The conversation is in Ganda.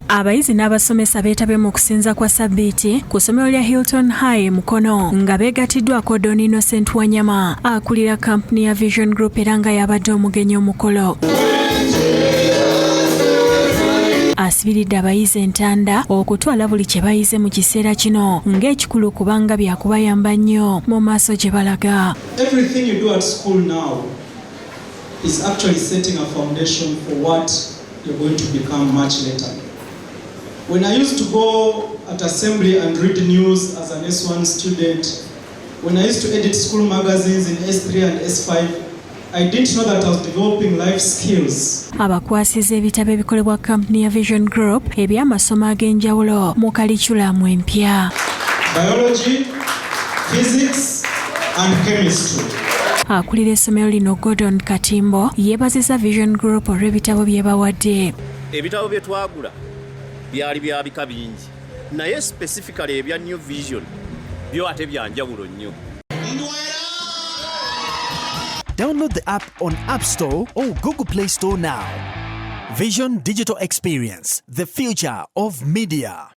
Abayizi n'abasomesa beetabye mu kusinza kwa Sabbiiti ku ssomero lya Hilton High Mukono nga beegatiddwako Don Innocent Wanyama akulira kampuni ya Vision Group era nga yabadde omugenyi omukolo. Asibiridde abayizi entanda okutwala buli kye bayize mu kiseera kino ng'ekikulu kubanga byakubayamba nnyo mu maaso gye balaga. Everything you do at school now is actually setting a foundation for what you're going to become much later. When I used to go at assembly and read news as an S1 student, when I used to edit school magazines in S3 and S5, I didn't know that I was developing life skills. Abakwasiza ebitabo ebikolebwa kampuni ya Vision Group eby'amasomo ag'enjawulo mu kalikulamu empya. Biology, physics and chemistry. Akulira essomero lino Gordon Katimbo yeebazizza Vision Group olw'ebitabo bye bawadde. Ebitabo bye twagula byali bya bika bingi naye specifically ebya New Vision byo ate byanjawulo nnyo. Download the app on App Store or Google Play Store now. Vision Digital Experience, the future of media.